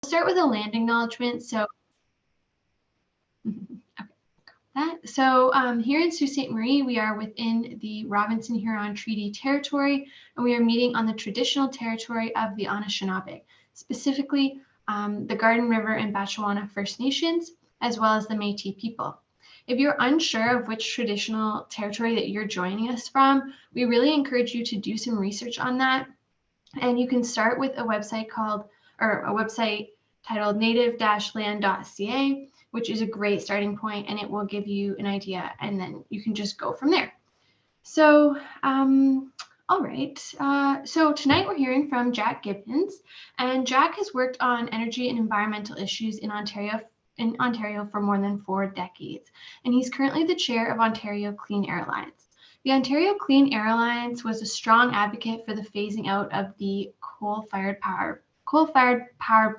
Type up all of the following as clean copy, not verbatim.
start with a land acknowledgement. So, here in Sault Ste. Marie, we are within the Robinson-Huron Treaty Territory, and we are meeting on the traditional territory of the Anishinaabe, specifically the Garden River and Batchewana First Nations, as well as the Métis people. If you're unsure of which traditional territory that you're joining us from, we really encourage you to do some research on that. And you can start with a website titled native-land.ca, which is a great starting point, and it will give you an idea, and then you can just go from there. So, all right. So tonight we're hearing from Jack Gibbons, and Jack has worked on energy and environmental issues in Ontario for more than 4 decades, and he's currently the chair of Ontario Clean Air Alliance. The Ontario Clean Air Alliance was a strong advocate for the phasing out of the coal-fired power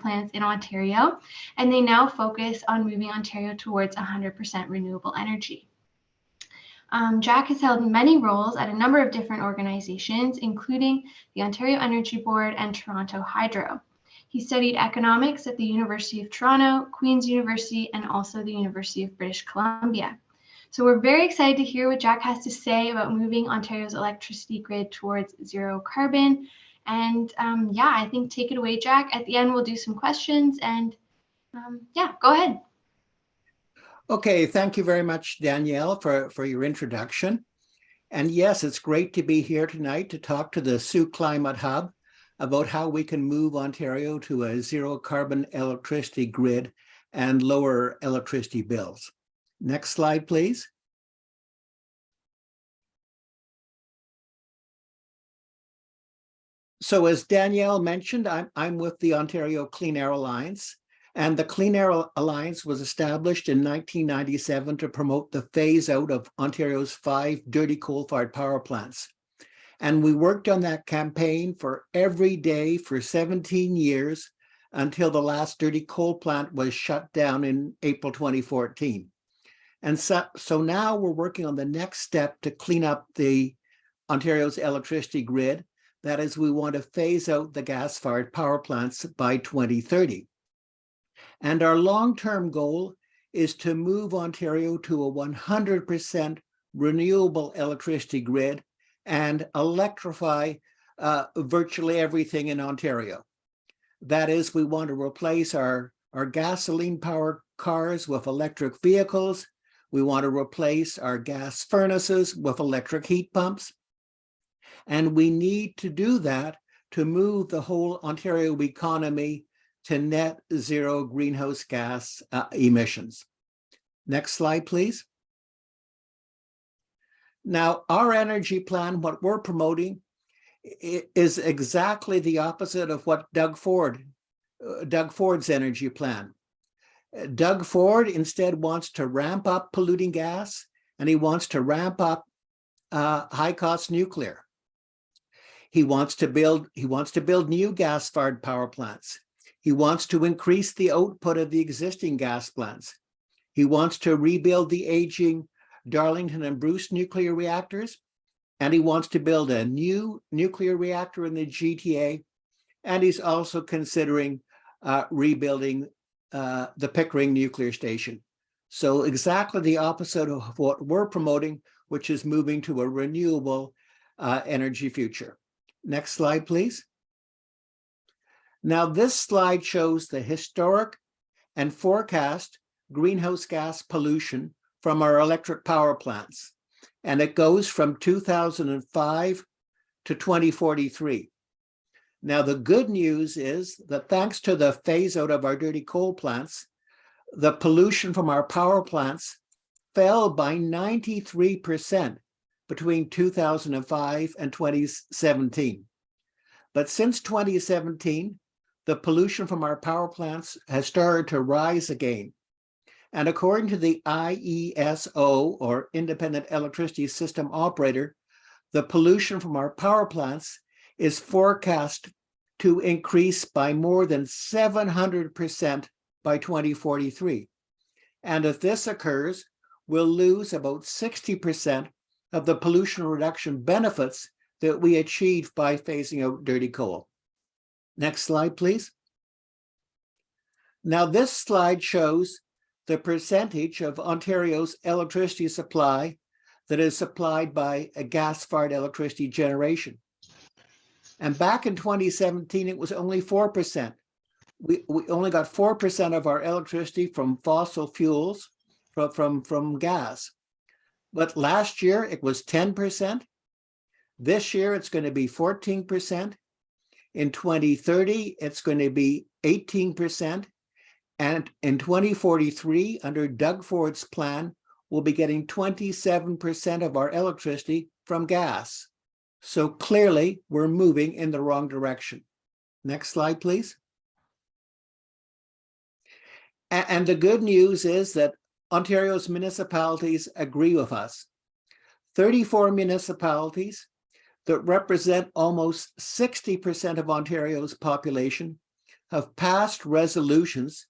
plants in Ontario, and they now focus on moving Ontario towards 100% renewable energy. Jack has held many roles at a number of different organizations, including the Ontario Energy Board and Toronto Hydro. He studied economics at the University of Toronto, Queen's University, and also the University of British Columbia. So we're very excited to hear what Jack has to say about moving Ontario's electricity grid towards zero carbon. And I think take it away, Jack. At the end, we'll do some questions, and go ahead. Okay, thank you very much, Danielle, for your introduction. And yes, it's great to be here tonight to talk to the Soo Climate Hub about how we can move Ontario to a zero carbon electricity grid and lower electricity bills. Next slide, please. So as Danielle mentioned, I'm with the Ontario Clean Air Alliance, and the Clean Air Alliance was established in 1997 to promote the phase out of Ontario's 5 dirty coal-fired power plants. And we worked on that campaign for every day for 17 years until the last dirty coal plant was shut down in April 2014. And so now we're working on the next step to clean up the Ontario's electricity grid. That is, we want to phase out the gas-fired power plants by 2030. And our long-term goal is to move Ontario to a 100% renewable electricity grid and electrify virtually everything in Ontario. That is, we want to replace our gasoline-powered cars with electric vehicles. We want to replace our gas furnaces with electric heat pumps. And we need to do that to move the whole Ontario economy to net zero greenhouse gas emissions. Next slide, please. Now, our energy plan, what we're promoting, is exactly the opposite of what Doug Ford's energy plan. Doug Ford instead wants to ramp up polluting gas, and he wants to ramp up high-cost nuclear. He wants to build new gas-fired power plants. He wants to increase the output of the existing gas plants. He wants to rebuild the aging Darlington and Bruce nuclear reactors, and he wants to build a new nuclear reactor in the GTA, and he's also considering rebuilding the Pickering nuclear station. So exactly the opposite of what we're promoting, which is moving to a renewable energy future. Next slide, please. Now, this slide shows the historic and forecast greenhouse gas pollution from our electric power plants, and it goes from 2005 to 2043. Now, the good news is that thanks to the phase out of our dirty coal plants, the pollution from our power plants fell by 93% between 2005 and 2017. But since 2017, the pollution from our power plants has started to rise again. And according to the IESO, or Independent Electricity System Operator, the pollution from our power plants is forecast to increase by more than 700% by 2043. And if this occurs, we'll lose about 60% of the pollution reduction benefits that we achieved by phasing out dirty coal. Next slide, please. Now, this slide shows the percentage of Ontario's electricity supply that is supplied by a gas-fired electricity generation. And back in 2017, it was only 4%. We only got 4% of our electricity from fossil fuels, from gas. But last year, it was 10%. This year, it's going to be 14%. In 2030, it's going to be 18%. And in 2043, under Doug Ford's plan, we'll be getting 27% of our electricity from gas. So clearly, we're moving in the wrong direction. Next slide, please. And the good news is that Ontario's municipalities agree with us. 34 municipalities that represent almost 60% of Ontario's population have passed resolutions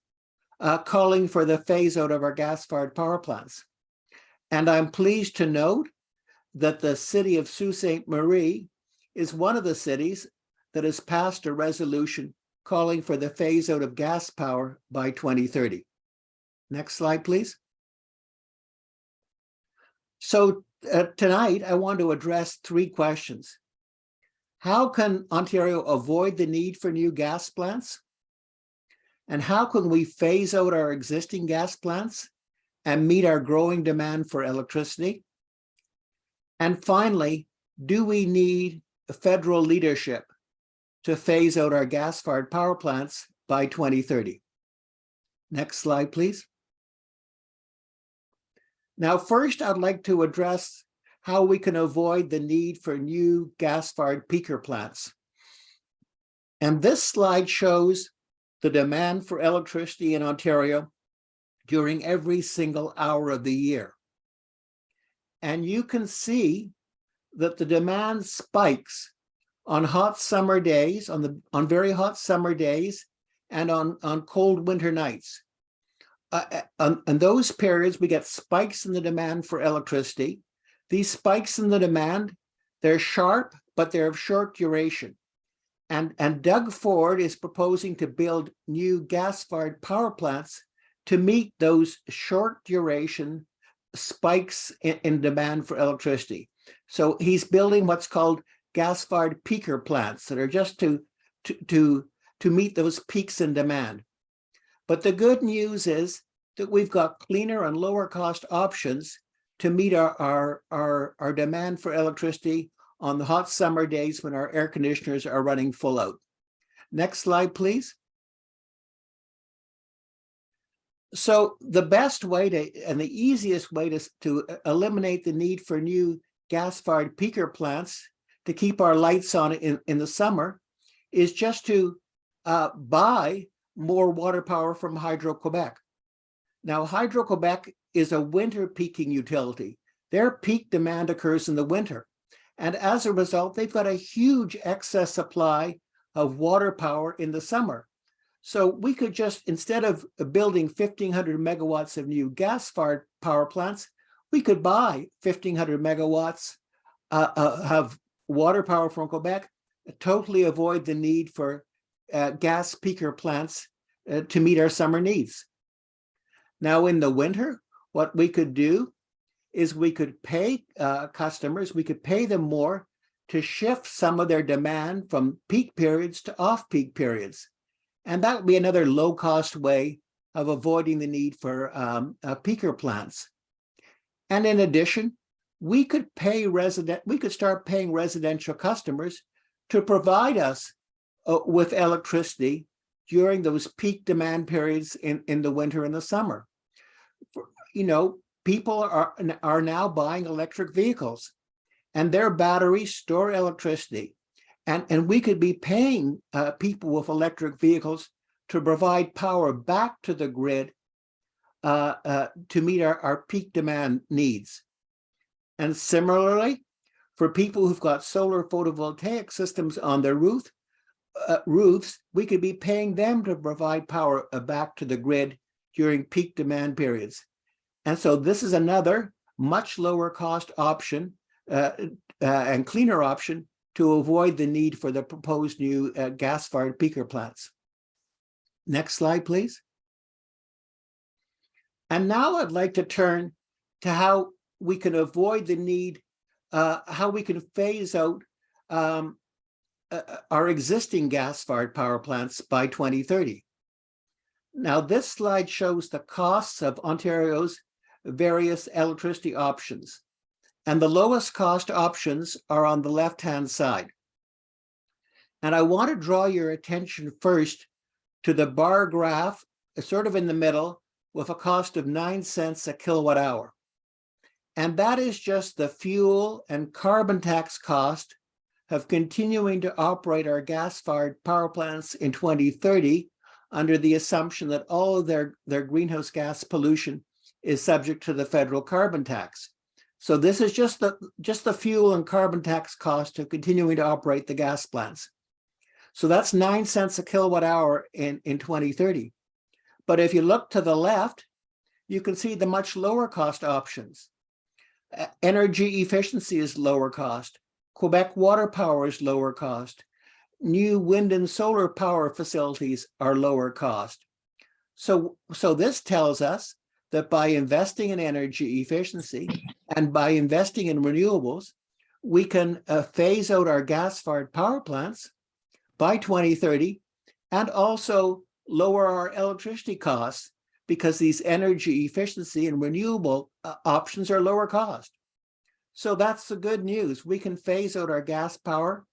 calling for the phase out of our gas-fired power plants. And I'm pleased to note that the city of Sault Ste. Marie is one of the cities that has passed a resolution calling for the phase out of gas power by 2030. Next slide, please. So tonight, I want to address three questions. How can Ontario avoid the need for new gas plants? And how can we phase out our existing gas plants and meet our growing demand for electricity? And finally, do we need federal leadership to phase out our gas-fired power plants by 2030? Next slide, please. Now, first, I'd like to address how we can avoid the need for new gas-fired peaker plants. And this slide shows the demand for electricity in Ontario during every single hour of the year. And you can see that the demand spikes on hot summer days, on very hot summer days, and on cold winter nights. On those periods, we get spikes in the demand for electricity. These spikes in the demand, they're sharp, but they're of short duration. And Doug Ford is proposing to build new gas-fired power plants to meet those short duration spikes in demand for electricity. So he's building what's called gas-fired peaker plants that are just to meet those peaks in demand. But the good news is that we've got cleaner and lower cost options to meet our demand for electricity on the hot summer days when our air conditioners are running full out. Next slide, please. So the best way and the easiest way to eliminate the need for new gas-fired peaker plants to keep our lights on in the summer is just to buy more water power from Hydro-Quebec. Now, Hydro-Quebec is a winter peaking utility. Their peak demand occurs in the winter. And as a result, they've got a huge excess supply of water power in the summer. So we could just, instead of building 1,500 megawatts of new gas-fired power plants, we could buy 1,500 megawatts of water power from Quebec, totally avoid the need for gas peaker plants to meet our summer needs. Now, in the winter, what we could do is we could pay customers, we could pay them more to shift some of their demand from peak periods to off-peak periods. And that would be another low-cost way of avoiding the need for peaker plants. And in addition, we could start paying residential customers to provide us with electricity during those peak demand periods in the winter and the summer. You know, people are now buying electric vehicles, and their batteries store electricity. And we could be paying people with electric vehicles to provide power back to the grid to meet our peak demand needs. And similarly, for people who've got solar photovoltaic systems on their roofs, we could be paying them to provide power back to the grid during peak demand periods. And so this is another much lower cost option and cleaner option to avoid the need for the proposed new gas-fired peaker plants. Next slide, please. And now I'd like to turn to how we can avoid the need, how we can phase out our existing gas-fired power plants by 2030. Now, this slide shows the costs of Ontario's various electricity options, and the lowest cost options are on the left-hand side. And I want to draw your attention first to the bar graph, sort of in the middle, with a cost of 9 cents a kilowatt hour. And that is just the fuel and carbon tax cost of continuing to operate our gas-fired power plants in 2030 under the assumption that all of their greenhouse gas pollution is subject to the federal carbon tax. So this is just the fuel and carbon tax cost of continuing to operate the gas plants. So that's 9 cents a kilowatt hour in 2030. But if you look to the left, you can see the much lower cost options. Energy efficiency is lower cost. Quebec water power is lower cost. New wind and solar power facilities are lower cost. So this tells us that by investing in energy efficiency and by investing in renewables, we can phase out our gas-fired power plants by 2030 and also lower our electricity costs because these energy efficiency and renewable options are lower cost. So that's the good news. We can phase out our gas power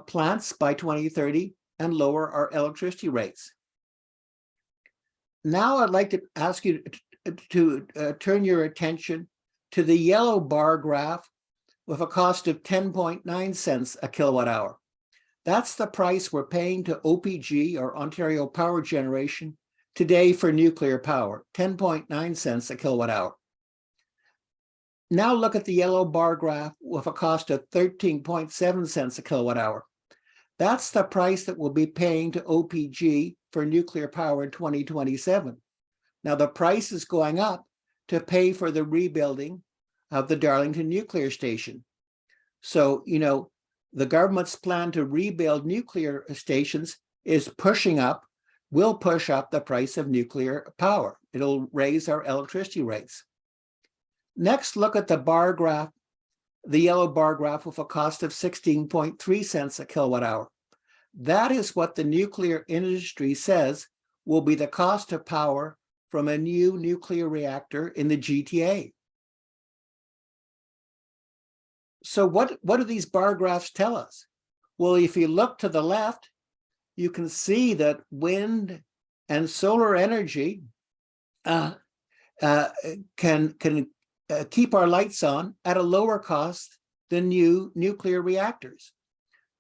plants by 2030 and lower our electricity rates. Now I'd like to ask you to turn your attention to the yellow bar graph with a cost of 10.9 cents a kilowatt hour. That's the price we're paying to OPG, or Ontario Power Generation, today for nuclear power, 10.9 cents a kilowatt hour. Now look at the yellow bar graph with a cost of 13.7 cents a kilowatt hour. That's the price that we'll be paying to OPG for nuclear power in 2027. Now the price is going up to pay for the rebuilding of the Darlington nuclear station. So, the government's plan to rebuild nuclear stations will push up the price of nuclear power. It'll raise our electricity rates. Next, look at the bar graph, the yellow bar graph with a cost of 16.3 cents a kilowatt hour. That is what the nuclear industry says will be the cost of power from a new nuclear reactor in the GTA. So what do these bar graphs tell us? Well, if you look to the left, you can see that wind and solar energy can keep our lights on at a lower cost than new nuclear reactors.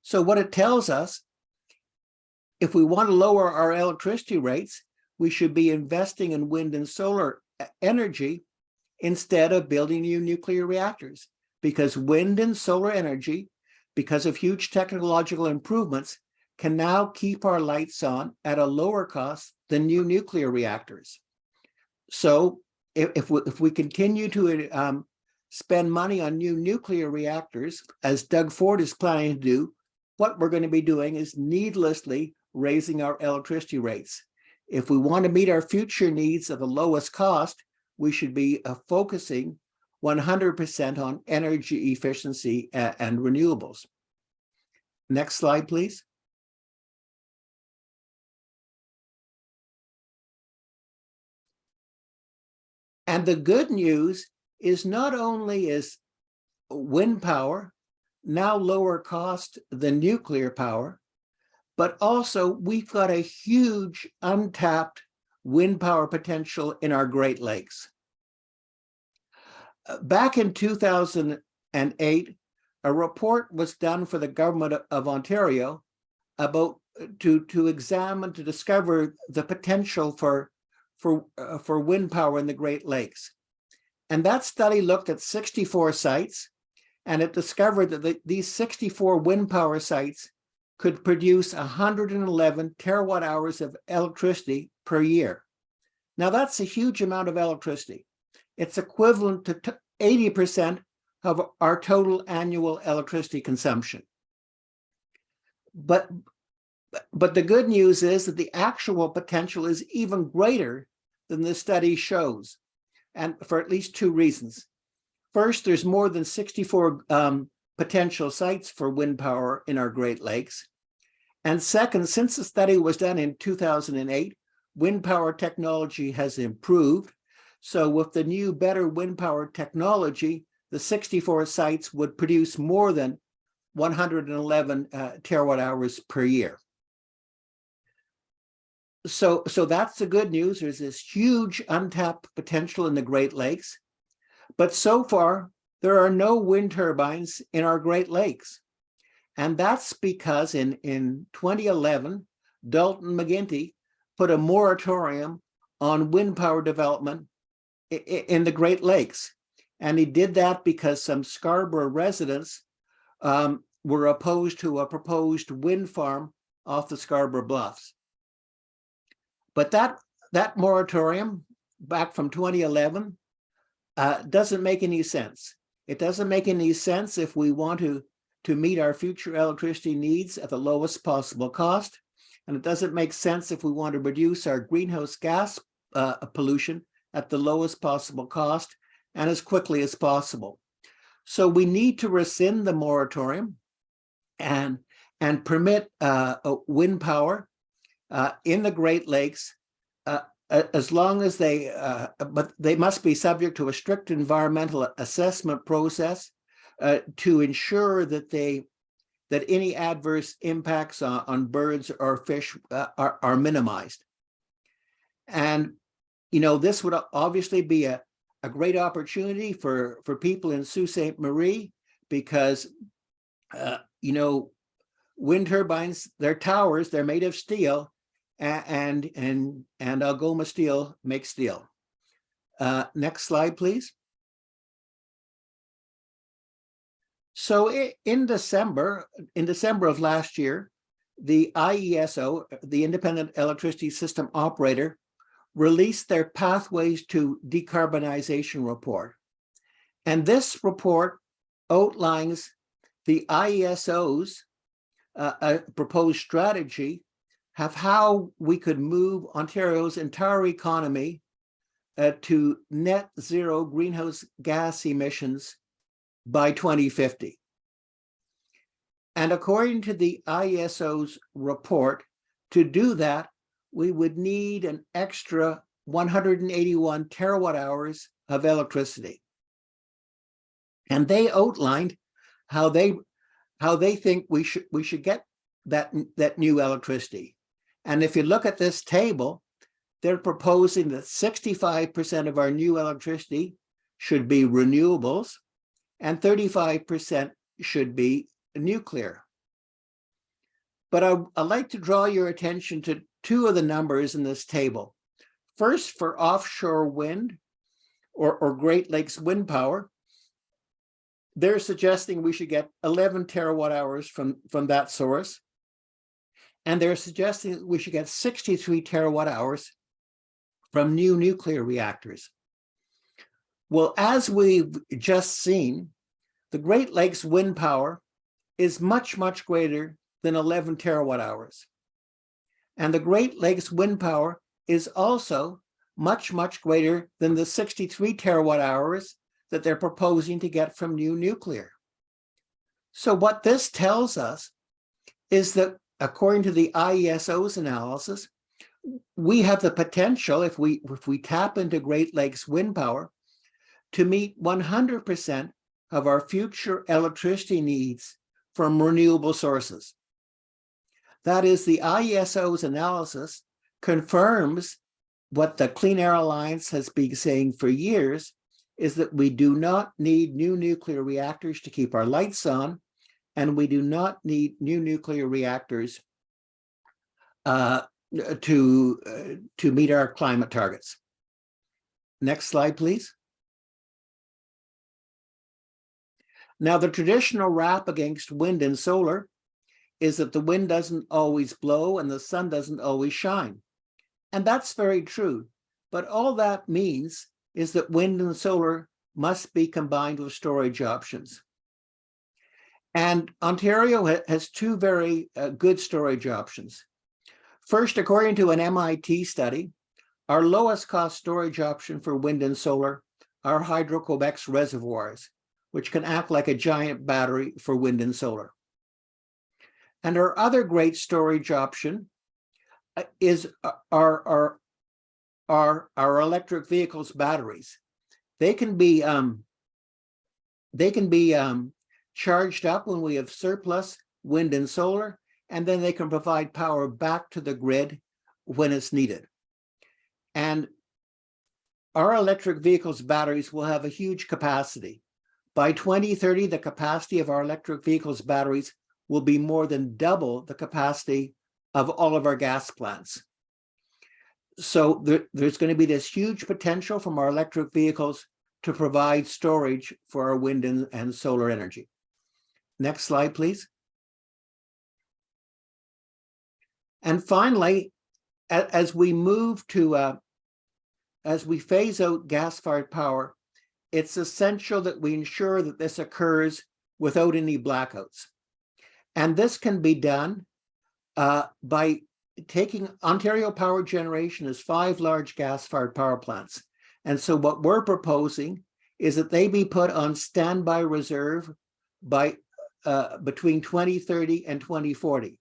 So what it tells us, if we want to lower our electricity rates, we should be investing in wind and solar energy instead of building new nuclear reactors, because wind and solar energy, because of huge technological improvements, can now keep our lights on at a lower cost than new nuclear reactors. So if we continue to spend money on new nuclear reactors, as Doug Ford is planning to do, what we're going to be doing is needlessly raising our electricity rates. If we want to meet our future needs at the lowest cost, we should be focusing 100% on energy efficiency and renewables. Next slide, please. And the good news is not only is wind power now lower cost than nuclear power, but also we've got a huge untapped wind power potential in our Great Lakes. Back in 2008, a report was done for the government of Ontario about to examine, to discover the potential for wind power in the Great Lakes. And that study looked at 64 sites, and it discovered that these 64 wind power sites could produce 111 terawatt hours of electricity per year. Now that's a huge amount of electricity. It's equivalent to 80% of our total annual electricity consumption. But the good news is that the actual potential is even greater than the study shows, and for at least two reasons. First, there's more than 64 potential sites for wind power in our Great Lakes. And second, since the study was done in 2008, wind power technology has improved. So with the new, better wind power technology, the 64 sites would produce more than 111 terawatt hours per year. So that's the good news. There's this huge untapped potential in the Great Lakes. But so far, there are no wind turbines in our Great Lakes. And that's because in 2011, Dalton McGuinty put a moratorium on wind power development in the Great Lakes. And he did that because some Scarborough residents were opposed to a proposed wind farm off the Scarborough Bluffs. But that moratorium back from 2011 doesn't make any sense. It doesn't make any sense if we want to meet our future electricity needs at the lowest possible cost. And it doesn't make sense if we want to reduce our greenhouse gas pollution at the lowest possible cost and as quickly as possible. So we need to rescind the moratorium and permit wind power in the Great Lakes as long as but they must be subject to a strict environmental assessment process to ensure that any adverse impacts on birds or fish are minimized. And this would obviously be a great opportunity for people in Sault Ste. Marie because wind turbines, they're towers, they're made of steel, and Algoma Steel makes steel. Next slide, please. So in December of last year, the IESO, the Independent Electricity System Operator, released their Pathways to Decarbonization report. And this report outlines the IESO's proposed strategy of how we could move Ontario's entire economy to net zero greenhouse gas emissions by 2050. And according to the IESO's report, to do that, we would need an extra 181 terawatt hours of electricity. And they outlined how they think we should get that new electricity. And if you look at this table, they're proposing that 65% of our new electricity should be renewables and 35% should be nuclear. But I'd like to draw your attention to two of the numbers in this table. First, for offshore wind or Great Lakes wind power, they're suggesting we should get 11 terawatt hours from that source. And they're suggesting we should get 63 terawatt hours from new nuclear reactors. Well, as we've just seen, the Great Lakes wind power is much, much greater than 11 terawatt hours. And the Great Lakes wind power is also much, much greater than the 63 terawatt hours that they're proposing to get from new nuclear. So what this tells us is that according to the IESO's analysis, we have the potential, if we tap into Great Lakes wind power, to meet 100% of our future electricity needs from renewable sources. That is, the IESO's analysis confirms what the Clean Air Alliance has been saying for years, is that we do not need new nuclear reactors to keep our lights on, and we do not need new nuclear reactors to meet our climate targets. Next slide, please. Now, the traditional rap against wind and solar is that the wind doesn't always blow and the sun doesn't always shine. And that's very true. But all that means is that wind and solar must be combined with storage options. And Ontario has two very good storage options. First, according to an MIT study, Our lowest cost storage option for wind and solar are Hydro-Quebec's reservoirs, which can act like a giant battery for wind and solar. And our other great storage option is our electric vehicles batteries. They can be charged up when we have surplus wind and solar, and then they can provide power back to the grid when it's needed. And our electric vehicles batteries will have a huge capacity. By 2030, the capacity of our electric vehicles batteries will be more than double the capacity of all of our gas plants. So there's going to be this huge potential from our electric vehicles to provide storage for our wind and solar energy. Next slide, please. And finally, as we move to, as we phase out gas-fired power, it's essential that we ensure that this occurs without any blackouts. And this can be done by taking Ontario Power Generation as 5 large gas-fired power plants. And so what we're proposing is that they be put on standby reserve by between 2030 and 2040.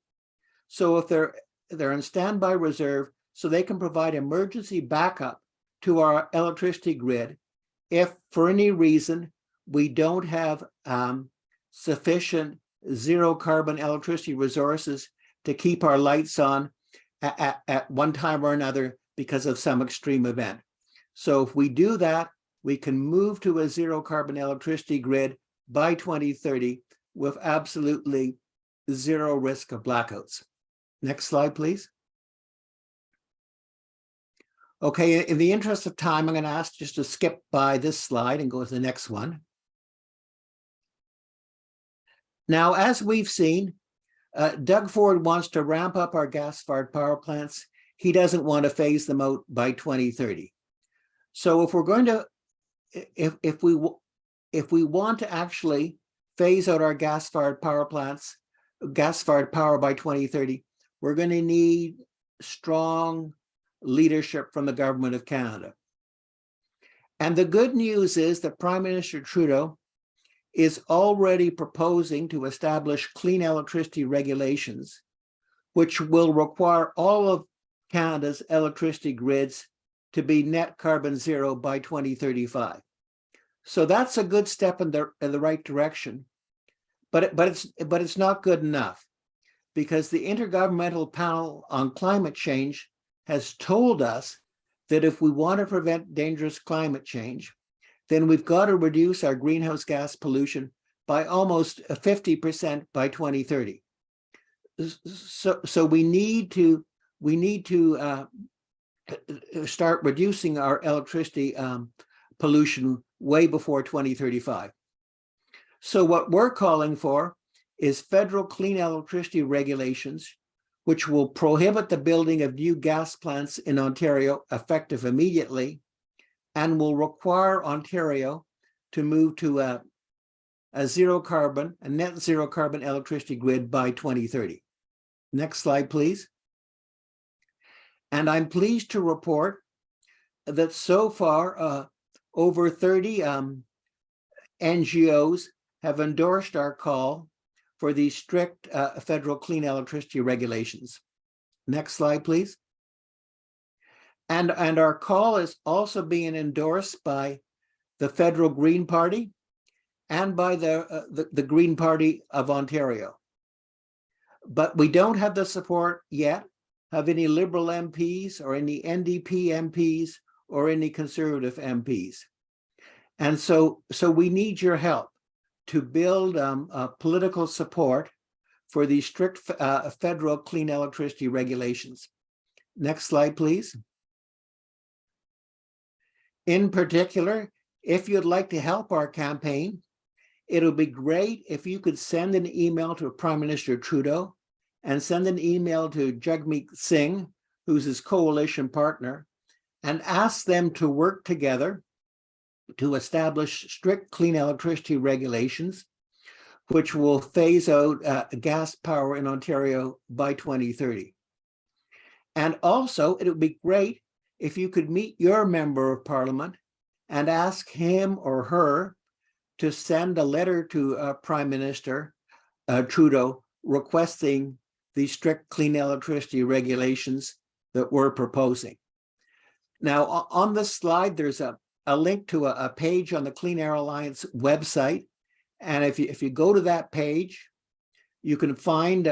So if they're on standby reserve, so they can provide emergency backup to our electricity grid if for any reason we don't have sufficient zero carbon electricity resources to keep our lights on at one time or another because of some extreme event. So if we do that, we can move to a zero carbon electricity grid by 2030 with absolutely zero risk of blackouts. Next slide, please. Okay, in the interest of time, I'm going to ask just to skip by this slide and go to the next one. Now, as we've seen, Doug Ford wants to ramp up our gas-fired power plants. He doesn't want to phase them out by 2030. So if we're going to, if we want to actually phase out our gas-fired power plants, gas-fired power by 2030, we're going to need strong leadership from the government of Canada. And the good news is that Prime Minister Trudeau is already proposing to establish clean electricity regulations, which will require all of Canada's electricity grids to be net carbon zero by 2035. So that's a good step in the right direction, but it's not good enough, because the Intergovernmental Panel on Climate Change has told us that if we want to prevent dangerous climate change, then we've got to reduce our greenhouse gas pollution by almost 50% by 2030. So we need to start reducing our electricity pollution way before 2035. So what we're calling for is federal clean electricity regulations, which will prohibit the building of new gas plants in Ontario effective immediately, and will require Ontario to move to a net zero carbon electricity grid by 2030. Next slide, please. And I'm pleased to report that so far, over 30 NGOs have endorsed our call for these strict federal clean electricity regulations. Next slide, please. And our call is also being endorsed by the Federal Green Party and by the Green Party of Ontario. But we don't have the support yet of any Liberal MPs or any NDP MPs or any Conservative MPs. And so we need your help to build political support for these strict federal clean electricity regulations. Next slide, please. In particular, if you'd like to help our campaign, it'll be great if you could send an email to Prime Minister Trudeau and send an email to Jagmeet Singh, who's his coalition partner, and ask them to work together to establish strict clean electricity regulations, which will phase out gas power in Ontario by 2030. And also, it would be great if you could meet your member of parliament and ask him or her to send a letter to Prime Minister Trudeau requesting the strict clean electricity regulations that we're proposing. Now, on this slide, there's a link to a page on the Clean Air Alliance website. And if you go to that page, you can find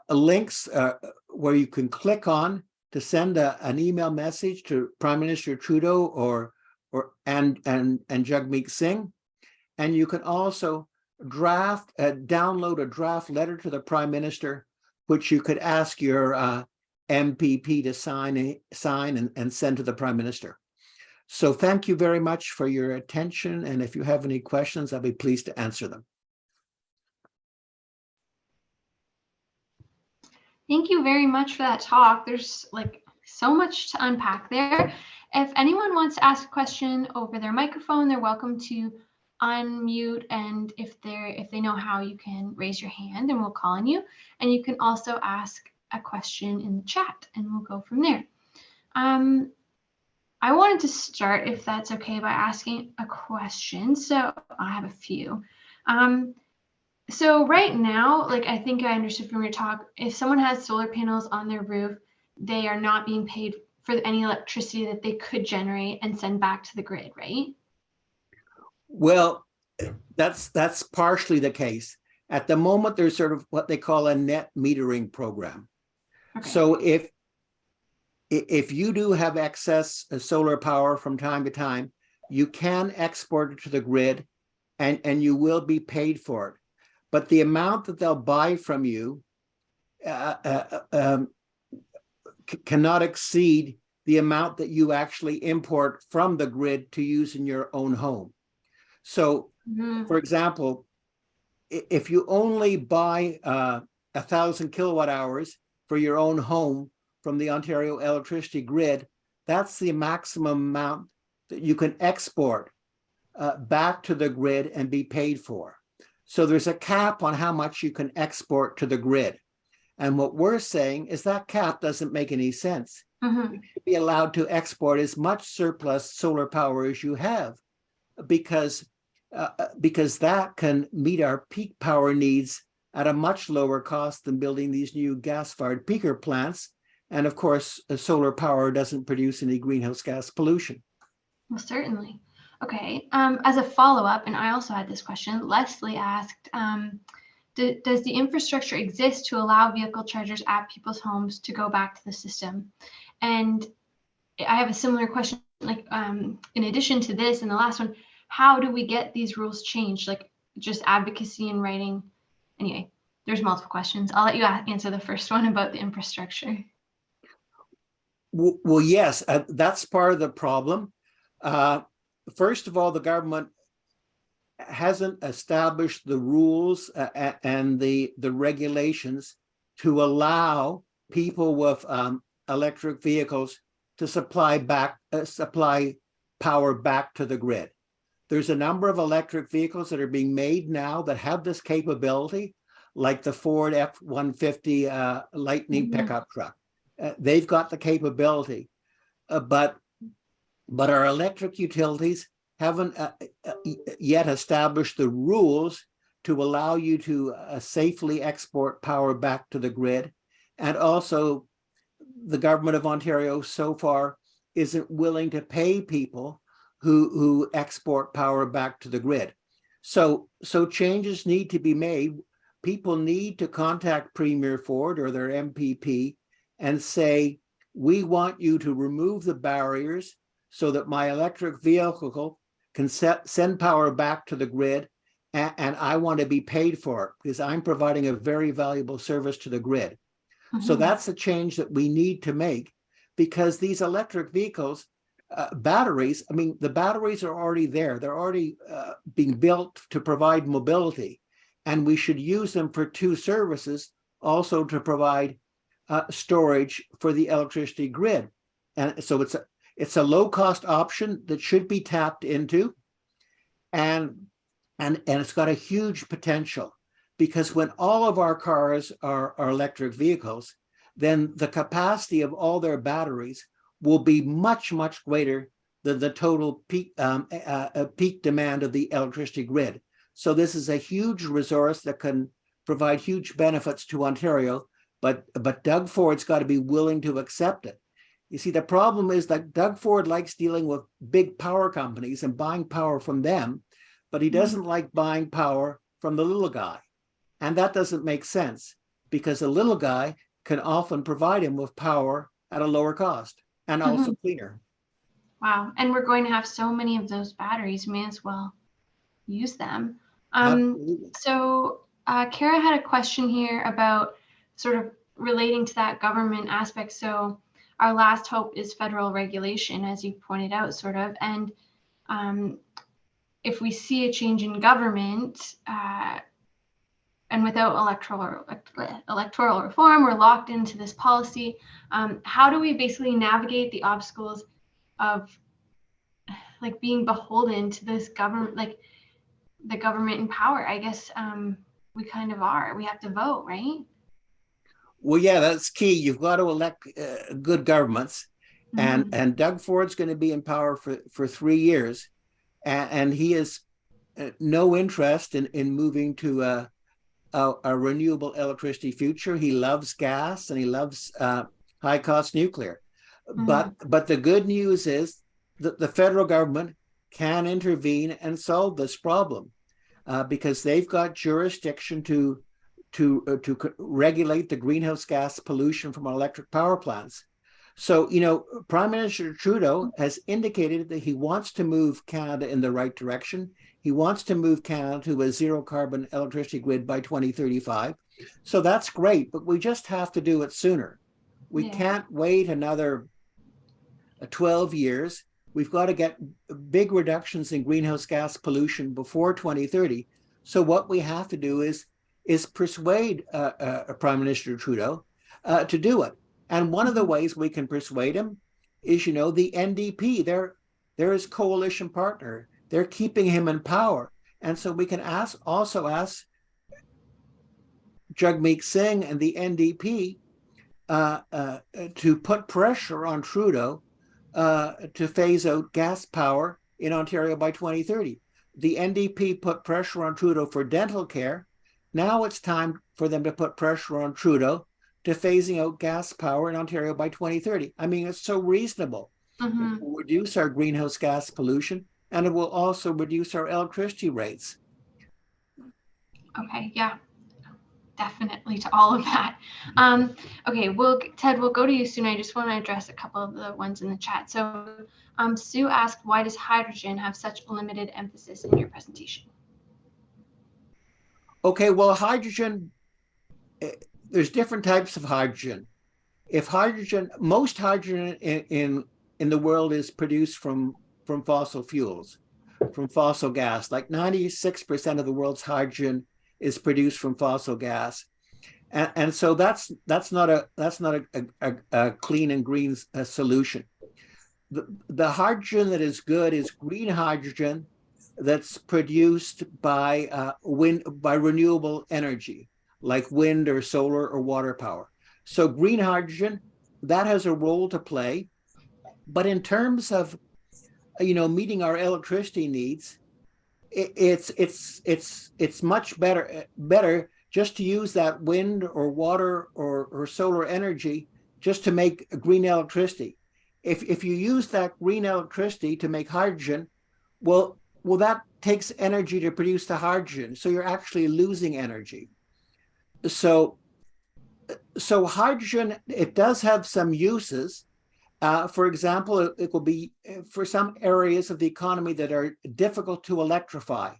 links where you can click on to send an email message to Prime Minister Trudeau and Jagmeet Singh. And you can also download a draft letter to the Prime Minister, which you could ask your MPP to sign and send to the Prime Minister. So thank you very much for your attention. And if you have any questions, I'll be pleased to answer them. Thank you very much for that talk. There's like so much to unpack there. If anyone wants to ask a question over their microphone, they're welcome to unmute, and if they know how, you can raise your hand and we'll call on you. And you can also ask a question in the chat and we'll go from there. I wanted to start, if that's okay, by asking a question. So I have a few. So right now, like I think I understood from your talk, if someone has solar panels on their roof, they are not being paid for any electricity that they could generate and send back to the grid, right? Well, that's partially the case. At the moment, there's sort of what they call a net metering program. Okay. So if you do have excess solar power from time to time, you can export it to the grid and you will be paid for it. But the amount that they'll buy from you cannot exceed the amount that you actually import from the grid to use in your own home. So, for example, if you only buy 1,000 kilowatt hours for your own home from the Ontario electricity grid, that's the maximum amount that you can export back to the grid and be paid for. So there's a cap on how much you can export to the grid. And what we're saying is that cap doesn't make any sense. You should be allowed to export as much surplus solar power as you have, because that can meet our peak power needs at a much lower cost than building these new gas-fired peaker plants. And of course, solar power doesn't produce any greenhouse gas pollution. Well, certainly. Okay, as a follow-up, and I also had this question, Leslie asked, does the infrastructure exist to allow vehicle chargers at people's homes to go back to the system? And I have a similar question, like in addition to this and the last one, how do we get these rules changed? Like just advocacy and writing? Anyway, there's multiple questions. I'll let you answer the first one about the infrastructure. Well, yes, that's part of the problem. First of all, the government hasn't established the rules and the regulations to allow people with electric vehicles to supply power back to the grid. There's a number of electric vehicles that are being made now that have this capability, like the Ford F-150 Lightning pickup truck. They've got the capability, but our electric utilities haven't yet established the rules to allow you to safely export power back to the grid. And also, the government of Ontario so far isn't willing to pay people who export power back to the grid. So changes need to be made. People need to contact Premier Ford or their MPP and say, we want you to remove the barriers so that my electric vehicle can send power back to the grid, and I want to be paid for it because I'm providing a very valuable service to the grid. So that's a change that we need to make, because these electric vehicles, batteries, I mean, the batteries are already there. They're already being built to provide mobility, and we should use them for two services, also to provide storage for the electricity grid. And so it's a low-cost option that should be tapped into, and it's got a huge potential, because when all of our cars are electric vehicles, then the capacity of all their batteries will be much, much greater than the total peak demand of the electricity grid. So this is a huge resource that can provide huge benefits to Ontario, but Doug Ford's got to be willing to accept it. You see, the problem is that Doug Ford likes dealing with big power companies and buying power from them, but he doesn't like buying power from the little guy. And that doesn't make sense, because the little guy can often provide him with power at a lower cost and also cleaner. Wow. And we're going to have so many of those batteries, we may as well use them. So Kara had a question here about sort of relating to that government aspect. So our last hope is federal regulation, as you pointed out, sort of. And if we see a change in government, and without electoral reform, we're locked into this policy. How do we basically navigate the obstacles of like being beholden to this government, like the government in power? I guess we kind of are. We have to vote, right? Well, yeah, that's key. You've got to elect good governments, and Doug Ford's going to be in power for 3 years, and he has no interest in moving to a renewable electricity future. He loves gas and he loves high cost nuclear. But the good news is that the federal government can intervene and solve this problem because they've got jurisdiction to regulate the greenhouse gas pollution from electric power plants. So, you know, Prime Minister Trudeau has indicated that he wants to move Canada in the right direction. He wants to move Canada to a zero carbon electricity grid by 2035. So that's great, but we just have to do it sooner. We can't wait another 12 years. We've got to get big reductions in greenhouse gas pollution before 2030. So what we have to do is persuade Prime Minister Trudeau to do it. And one of the ways we can persuade him is, you know, the NDP. They're his coalition partner. They're keeping him in power. And so we can also ask Jagmeet Singh and the NDP to put pressure on Trudeau to phase out gas power in Ontario by 2030. The NDP put pressure on Trudeau for dental care. Now it's time for them to put pressure on Trudeau to phasing out gas power in Ontario by 2030. I mean, it's so reasonable. It will reduce our greenhouse gas pollution, and it will also reduce our electricity rates. Okay, yeah, definitely to all of that. Okay, Ted, we'll go to you soon. I just want to address a couple of the ones in the chat. So Sue asked, why does hydrogen have such a limited emphasis in your presentation? Okay, well, hydrogen, there's different types of hydrogen. Most hydrogen in the world is produced from fossil fuels, from fossil gas. Like 96% of the world's hydrogen is produced from fossil gas, and so that's not a clean and green solution. The hydrogen that is good is green hydrogen that's produced by renewable energy, like wind or solar or water power. So green hydrogen, that has a role to play. But in terms of, you know, meeting our electricity needs, it's much better just to use that wind or water or solar energy just to make green electricity. If you use that green electricity to make hydrogen, well, that takes energy to produce the hydrogen. So you're actually losing energy. So hydrogen, it does have some uses. For example, it will be for some areas of the economy that are difficult to electrify,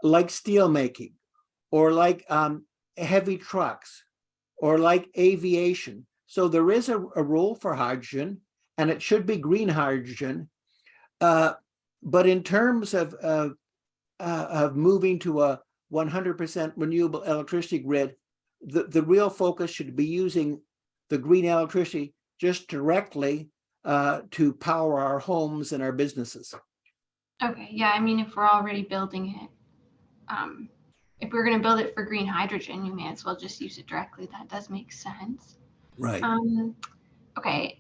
like steel making, or like heavy trucks, or like aviation. So there is a role for hydrogen, and it should be green hydrogen. But in terms of moving to a 100% renewable electricity grid, the real focus should be using the green electricity just directly to power our homes and our businesses. Okay, yeah, I mean, if we're already building it, if we're going to build it for green hydrogen, you may as well just use it directly. That does make sense. Right. Okay,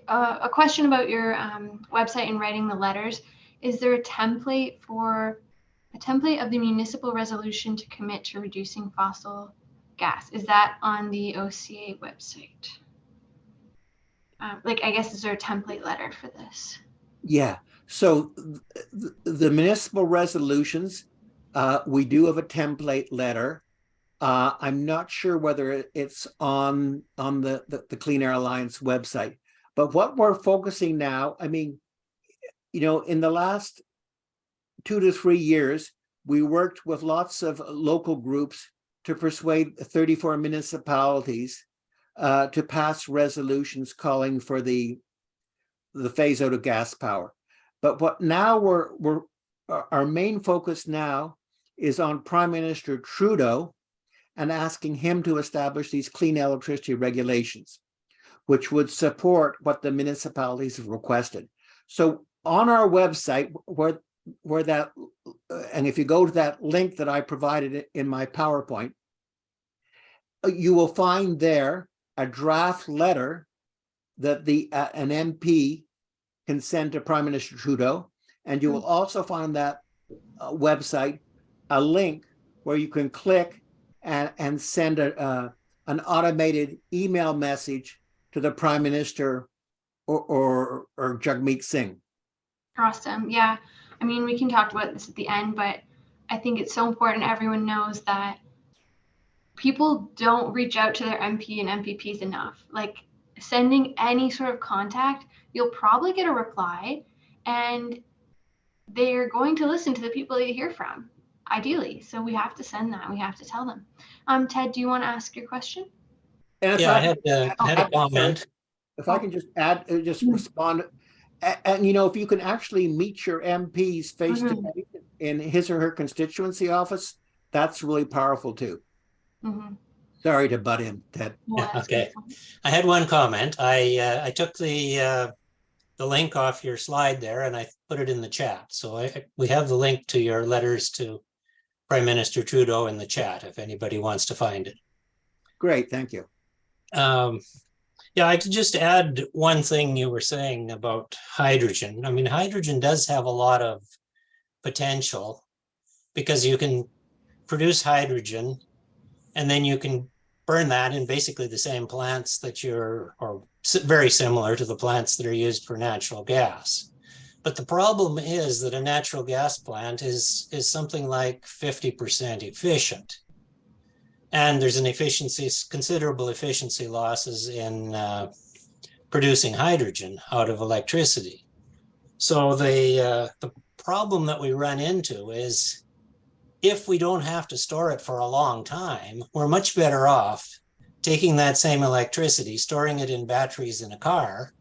a question about your website and writing the letters. Is there a template of the municipal resolution to commit to reducing fossil gas? Is that on the OCA website? I guess, is there a template letter for this? Yeah. So the municipal resolutions, we do have a template letter. I'm not sure whether it's on the Clean Air Alliance website, but what we're focusing now, I mean, in the last 2 to 3 years, we worked with lots of local groups to persuade 34 municipalities to pass resolutions calling for the phase out of gas power. But what now our main focus now is on Prime Minister Trudeau and asking him to establish these clean electricity regulations, which would support what the municipalities have requested. So on our website, where that, and if you go to that link that I provided in my PowerPoint, you will find there a draft letter that an MP can send to Prime Minister Trudeau, and you will also find that website a link where you can click and send an automated email message to the Prime Minister or Jagmeet Singh. Awesome. Yeah. I mean, we can talk about this at the end, but I think it's so important everyone knows that people don't reach out to their MP and MPPs enough. Like, sending any sort of contact, you'll probably get a reply, and they're going to listen to the people that you hear from, ideally. So we have to send that. We have to tell them. Ted, do you want to ask your question? Yeah, I had a comment. If I can just add, respond. And if you can actually meet your MPs face to face in his or her constituency office, that's really powerful too. Sorry to butt in, Ted. Yeah, okay. I had one comment. I took the link off your slide there and I put it in the chat. So we have the link to your letters to Prime Minister Trudeau in the chat if anybody wants to find it. Great, thank you. Yeah, I could just add one thing you were saying about hydrogen. I mean, hydrogen does have a lot of potential because you can produce hydrogen and then you can burn that in basically the same plants that or very similar to the plants that are used for natural gas. But the problem is that a natural gas plant is something like 50% efficient. And there's considerable efficiency losses in producing hydrogen out of electricity. So the problem that we run into is if we don't have to store it for a long time, we're much better off taking that same electricity, storing it in batteries in a car,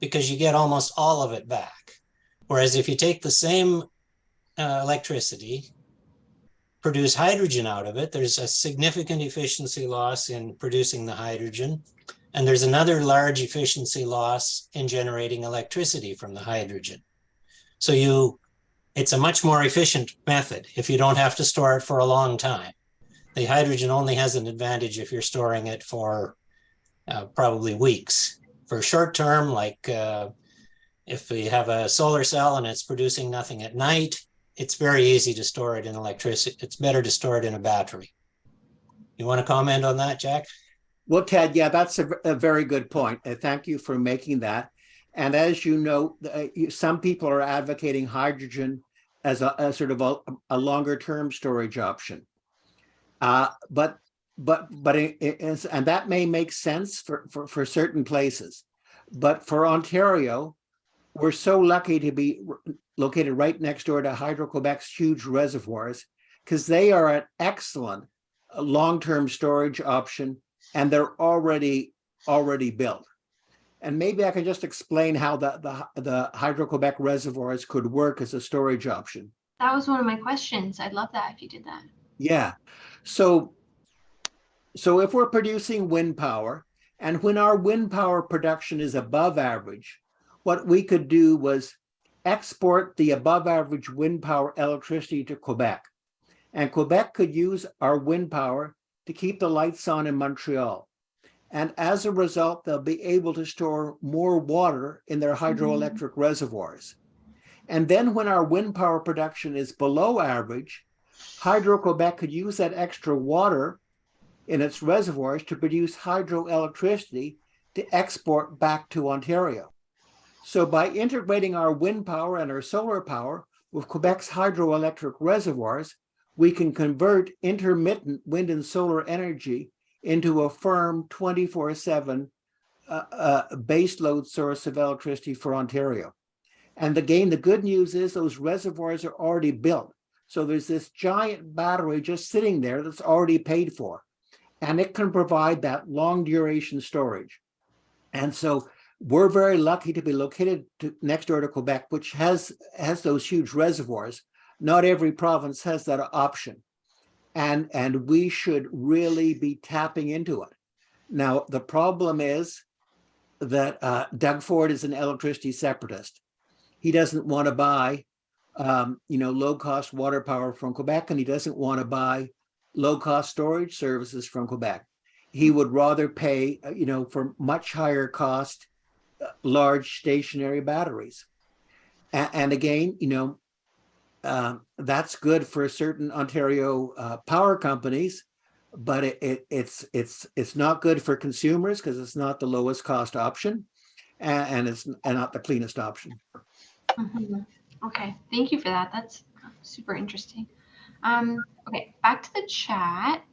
because you get almost all of it back. Whereas if you take the same electricity, produce hydrogen out of it, there's a significant efficiency loss in producing the hydrogen. And there's another large efficiency loss in generating electricity from the hydrogen. So it's a much more efficient method if you don't have to store it for a long time. The hydrogen only has an advantage if you're storing it for probably weeks. For short term, like if we have a solar cell and it's producing nothing at night, it's very easy to store it in electricity. It's better to store it in a battery. You want to comment on that, Jack? Well, Ted, yeah, that's a very good point. Thank you for making that. And as you know, some people are advocating hydrogen as a sort of a longer term storage option. But it is, and that may make sense for certain places. But for Ontario, we're so lucky to be located right next door to Hydro-Quebec's huge reservoirs, because they are an excellent long-term storage option, and they're already built. And maybe I can just explain how the Hydro-Quebec reservoirs could work as a storage option. That was one of my questions. I'd love that if you did that. Yeah. So if we're producing wind power, and when our wind power production is above average, what we could do was export the above average wind power electricity to Quebec. And Quebec could use our wind power to keep the lights on in Montreal. And as a result, they'll be able to store more water in their hydroelectric reservoirs. And then when our wind power production is below average, Hydro-Quebec could use that extra water in its reservoirs to produce hydroelectricity to export back to Ontario. So by integrating our wind power and our solar power with Quebec's hydroelectric reservoirs, we can convert intermittent wind and solar energy into a firm 24/7 baseload source of electricity for Ontario. And again, the good news is those reservoirs are already built. So there's this giant battery just sitting there that's already paid for, and it can provide that long duration storage. And so we're very lucky to be located next door to Quebec, which has those huge reservoirs. Not every province has that option. And we should really be tapping into it. Now, the problem is that Doug Ford is an electricity separatist. He doesn't want to buy, low-cost water power from Quebec, and he doesn't want to buy low-cost storage services from Quebec. He would rather pay, for much higher cost, large stationary batteries. And again, that's good for certain Ontario power companies, but it's not good for consumers because it's not the lowest cost option, and it's not the cleanest option. Okay, thank you for that. That's super interesting. Okay, back to the chat.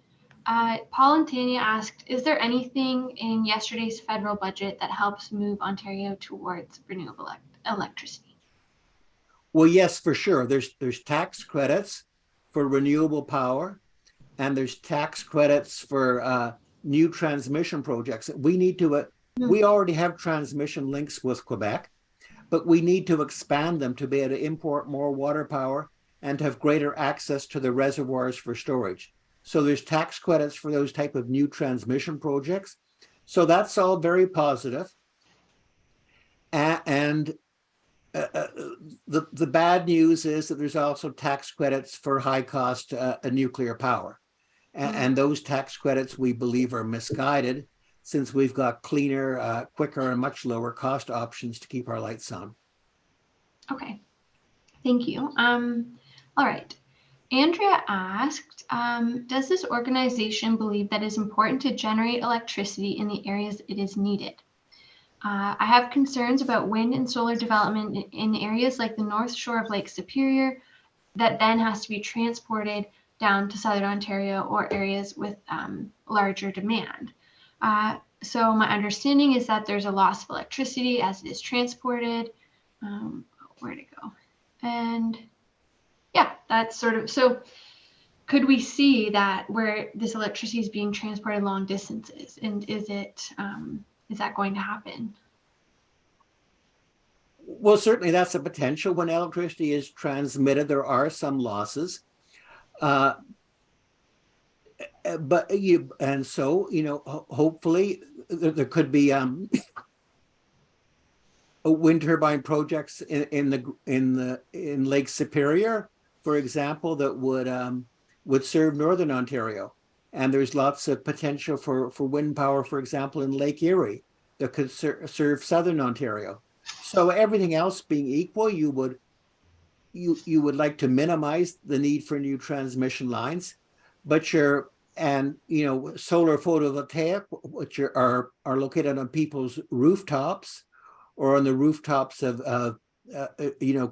Paul and Tanya asked, is there anything in yesterday's federal budget that helps move Ontario towards renewable electricity? Well, yes, for sure. There's tax credits for renewable power, and there's tax credits for new transmission projects. We already have transmission links with Quebec, but we need to expand them to be able to import more water power and to have greater access to the reservoirs for storage. So there's tax credits for those type of new transmission projects. So that's all very positive. And the bad news is that there's also tax credits for high cost nuclear power. And those tax credits, we believe, are misguided, since we've got cleaner, quicker, and much lower cost options to keep our lights on. Okay, thank you. All right. Andrea asked, does this organization believe that it's important to generate electricity in the areas it is needed? I have concerns about wind and solar development in areas like the North Shore of Lake Superior that then has to be transported down to Southern Ontario or areas with larger demand. So my understanding is that there's a loss of electricity as it is transported. Where'd it go? And yeah, that's sort of, so could we see that where this electricity is being transported long distances, and is that going to happen? Well, certainly that's a potential. When electricity is transmitted, there are some losses. Hopefully there could be wind turbine projects in Lake Superior, for example, that would serve Northern Ontario. And there's lots of potential for wind power, for example, in Lake Erie that could serve Southern Ontario. So everything else being equal, you would like to minimize the need for new transmission lines, but solar photovoltaic, which are located on people's rooftops or on the rooftops of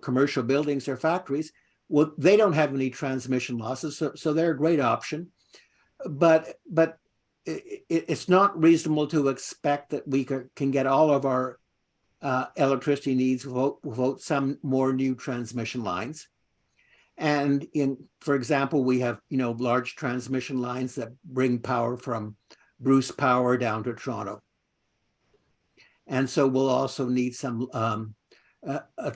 commercial buildings or factories, well, they don't have any transmission losses, so they're a great option. But it's not reasonable to expect that we can get all of our electricity needs without some more new transmission lines. And for example, we have large transmission lines that bring power from Bruce Power down to Toronto, and so we'll also need some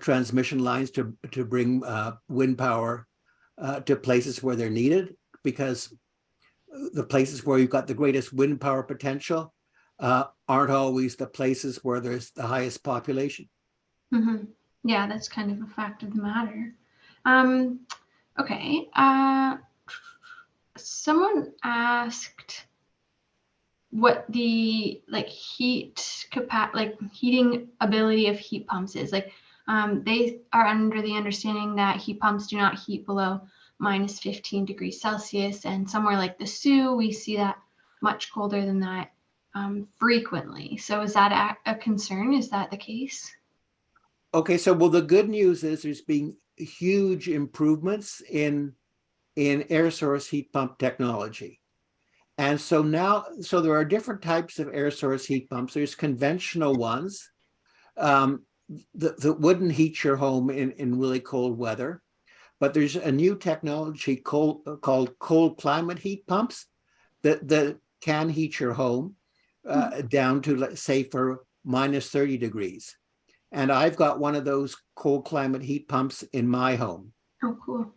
transmission lines to bring wind power to places where they're needed, because the places where you've got the greatest wind power potential aren't always the places where there's the highest population. Mm-hmm. Yeah, that's kind of a fact of the matter. Okay. Someone asked, what the heating ability of heat pumps is. Like they are under the understanding that heat pumps do not heat below minus 15 degrees Celsius, and somewhere like the Sioux, we see that much colder than that frequently. So is that a concern? Is that the case? Okay, so well, the good news is there's been huge improvements in air source heat pump technology. And so now, so there are different types of air source heat pumps. There's conventional ones that wouldn't heat your home in really cold weather. But there's a new technology called cold climate heat pumps that can heat your home down to, let's say, for minus 30 degrees. And I've got one of those cold climate heat pumps in my home. Oh, cool.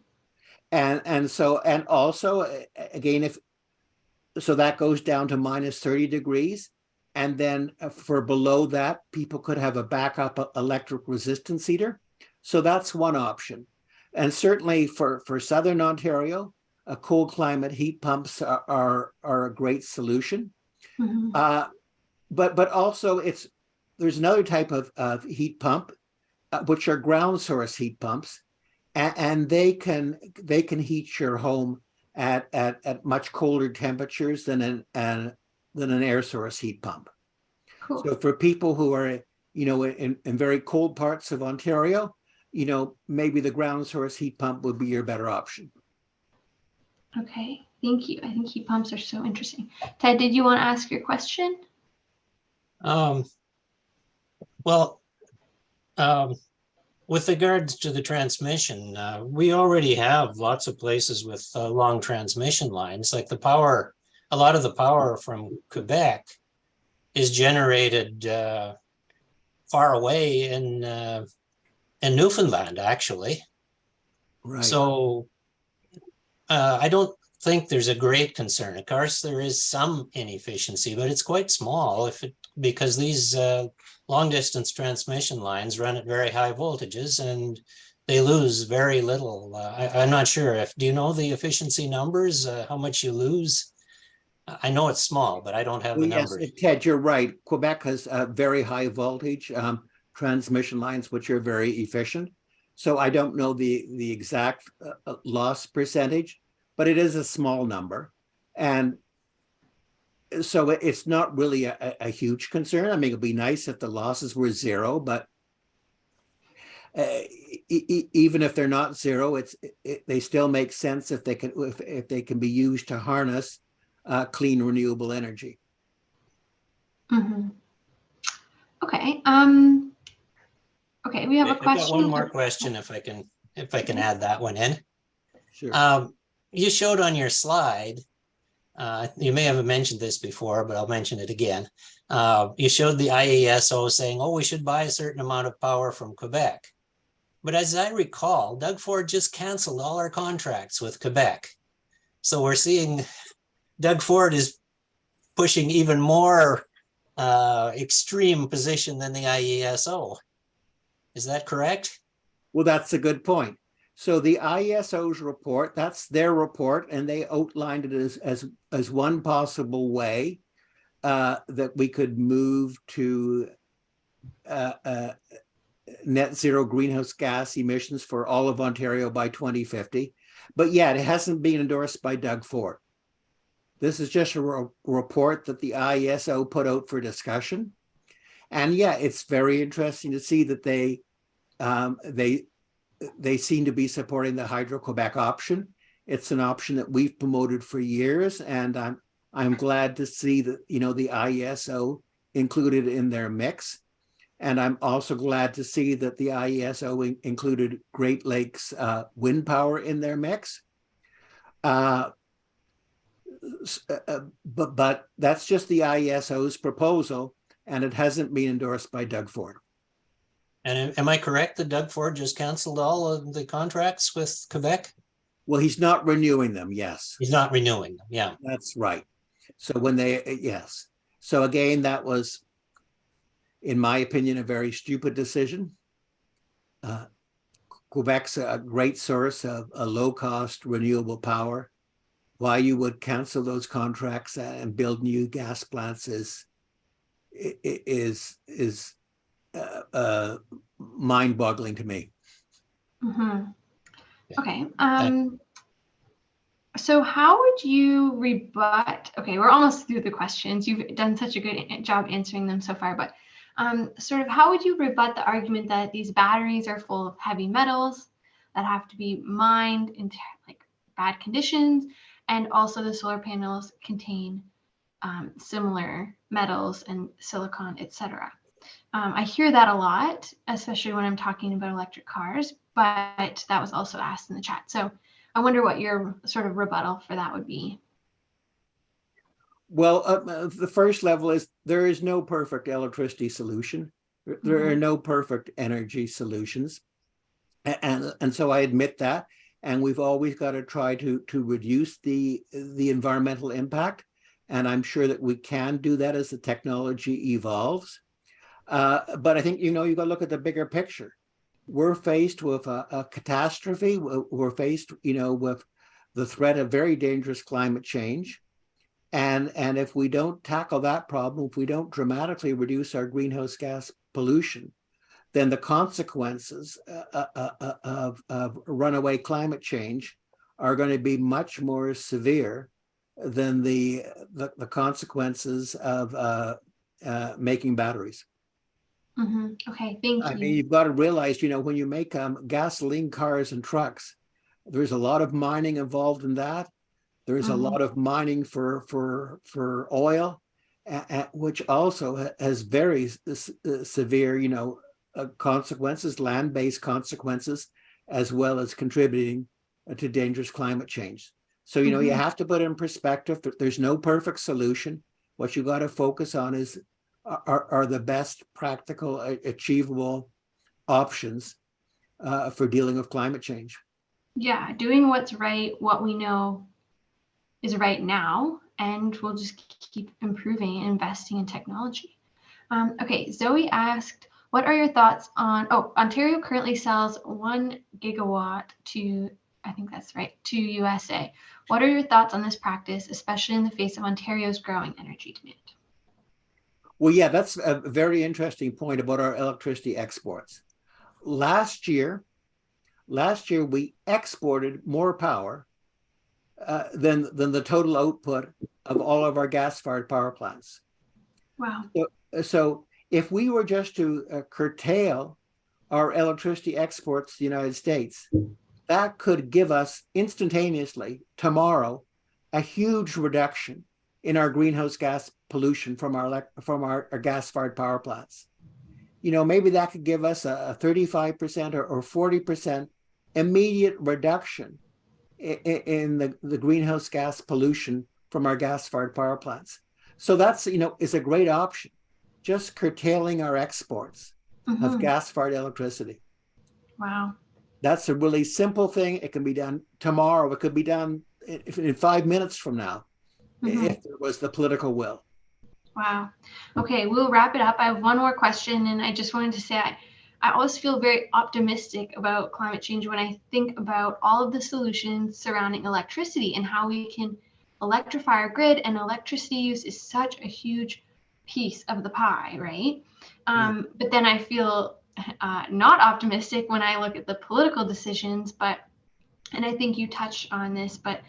And also, again, so that goes down to minus 30 degrees. And then for below that, people could have a backup electric resistance heater. So that's one option. And certainly for Southern Ontario, cold climate heat pumps are a great solution. Mm-hmm. But also there's another type of heat pump, which are ground source heat pumps, and they can heat your home at much colder temperatures than an air source heat pump. Cool. So for people who are in very cold parts of Ontario, maybe the ground source heat pump would be your better option. Okay, thank you. I think heat pumps are so interesting. Ted, did you want to ask your question? With regards to the transmission, we already have lots of places with long transmission lines. Like a lot of the power from Quebec is generated far away in Newfoundland, actually. Right. So I don't think there's a great concern. Of course, there is some inefficiency, but it's quite small because these long distance transmission lines run at very high voltages and they lose very little. I'm not sure do you know the efficiency numbers, how much you lose? I know it's small, but I don't have the numbers. Yes, Ted, you're right. Quebec has very high voltage transmission lines, which are very efficient. So I don't know the exact loss percentage, but it is a small number. And so it's not really a huge concern. I mean, it'd be nice if the losses were zero, but even if they're not zero, they still make sense if they can be used to harness clean renewable energy. Mm-hmm. Okay. Okay, we have a question. I've got one more question if I can add that one in. Sure. You showed on your slide, you may have mentioned this before, but I'll mention it again. You showed the IESO saying, oh, we should buy a certain amount of power from Quebec. But as I recall, Doug Ford just canceled all our contracts with Quebec. So we're seeing Doug Ford is pushing even more extreme position than the IESO. Is that correct? Well, that's a good point. So the IESO's report, that's their report, and they outlined it as one possible way that we could move to net zero greenhouse gas emissions for all of Ontario by 2050. But yet it hasn't been endorsed by Doug Ford. This is just a report that the IESO put out for discussion. And yeah, it's very interesting to see that they seem to be supporting the Hydro-Quebec option. It's an option that we've promoted for years, and I'm glad to see that the IESO included in their mix. And I'm also glad to see that the IESO included Great Lakes wind power in their mix. But that's just the IESO's proposal, and it hasn't been endorsed by Doug Ford. And am I correct that Doug Ford just canceled all of the contracts with Quebec? Well, he's not renewing them, yes. He's not renewing them, yeah. That's right. So yes. So again, that was, in my opinion, a very stupid decision. Quebec's a great source of a low-cost renewable power. why you would cancel those contracts and build new gas plants is mind-boggling to me. Mhm. Yeah. Okay. So how would you rebut? Okay, we're almost through the questions. You've done such a good job answering them so far, but sort of how would you rebut the argument that these batteries are full of heavy metals that have to be mined in like bad conditions, and also the solar panels contain similar metals and silicon, etc. I hear that a lot, especially when I'm talking about electric cars, but that was also asked in the chat. So I wonder what your sort of rebuttal for that would be. Well, the first level is there is no perfect electricity solution. There are no perfect energy solutions. And so I admit that. And we've always got to try to reduce the environmental impact. And I'm sure that we can do that as the technology evolves. But I think, you've got to look at the bigger picture. We're faced with a catastrophe. We're faced, with the threat of very dangerous climate change. And if we don't tackle that problem, if we don't dramatically reduce our greenhouse gas pollution, then the consequences of runaway climate change are going to be much more severe than the consequences of making batteries. Okay, thank you. I mean, you've got to realize, when you make gasoline cars and trucks, there's a lot of mining involved in that. There's a lot of mining for oil, which also has very severe, consequences, land-based consequences, as well as contributing to dangerous climate change. So, you have to put in perspective that there's no perfect solution. What you got to focus on are the best practical, achievable options for dealing with climate change. Yeah, doing what's right, what we know is right now, and we'll just keep improving and investing in technology. Okay, Zoe asked, what are your thoughts on, Ontario currently sells 1 gigawatt to, I think that's right, to USA. What are your thoughts on this practice, especially in the face of Ontario's growing energy demand? Well, yeah, that's a very interesting point about our electricity exports. Last year we exported more power than the total output of all of our gas-fired power plants. Wow. So if we were just to curtail our electricity exports to the United States, that could give us instantaneously, tomorrow, a huge reduction in our greenhouse gas pollution from our gas-fired power plants. Maybe that could give us a 35% or 40% immediate reduction in the greenhouse gas pollution from our gas-fired power plants. So that's, is a great option, just curtailing our exports of gas-fired electricity. Wow. That's a really simple thing. It can be done tomorrow. It could be done in 5 minutes from now, if there was the political will. Wow. Okay, we'll wrap it up. I have one more question, and I just wanted to say I always feel very optimistic about climate change when I think about all of the solutions surrounding electricity and how we can electrify our grid, and electricity use is such a huge piece of the pie, right? But then I feel not optimistic when I look at the political decisions, and I think you touched on this, but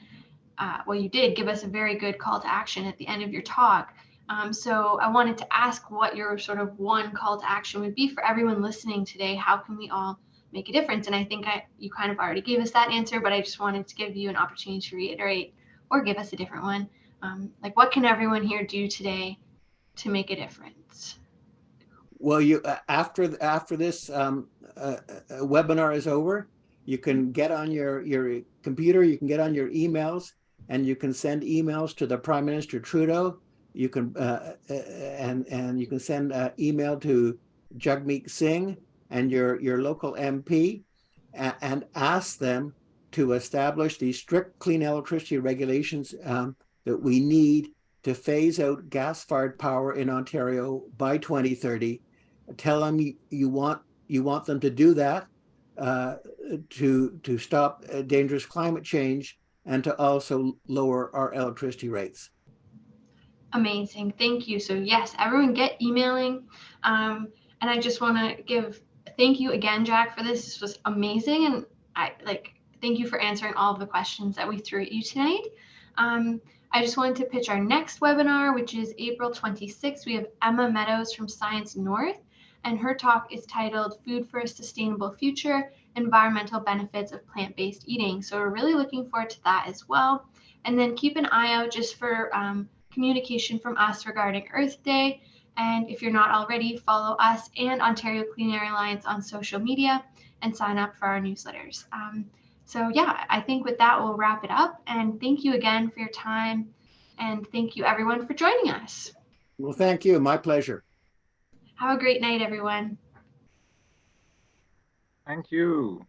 you did give us a very good call to action at the end of your talk. So I wanted to ask what your sort of one call to action would be for everyone listening today. How can we all make a difference? And I think you kind of already gave us that answer, but I just wanted to give you an opportunity to reiterate or give us a different one. What can everyone here do today to make a difference? Well, after this webinar is over, you can get on your computer, you can get on your emails, and you can send emails to the Prime Minister Trudeau. You can and you can send email to Jagmeet Singh and your local MP and ask them to establish these strict clean electricity regulations that we need to phase out gas-fired power in Ontario by 2030. Tell them you want them to do that to stop dangerous climate change and to also lower our electricity rates. Amazing. Thank you. So yes, everyone get emailing. And I just want to thank you again, Jack, for this. This was amazing. And thank you for answering all of the questions that we threw at you tonight. I just wanted to pitch our next webinar, which is April 26th. We have Emma Meadows from Science North, and her talk is titled Food for a Sustainable Future, Environmental Benefits of Plant-Based Eating. So we're really looking forward to that as well. And then keep an eye out just for communication from us regarding Earth Day. And if you're not already, follow us and Ontario Clean Air Alliance on social media and sign up for our newsletters. So yeah, I think with that, we'll wrap it up. And thank you again for your time. And thank you everyone for joining us. Well, thank you. My pleasure. Have a great night, everyone. Thank you.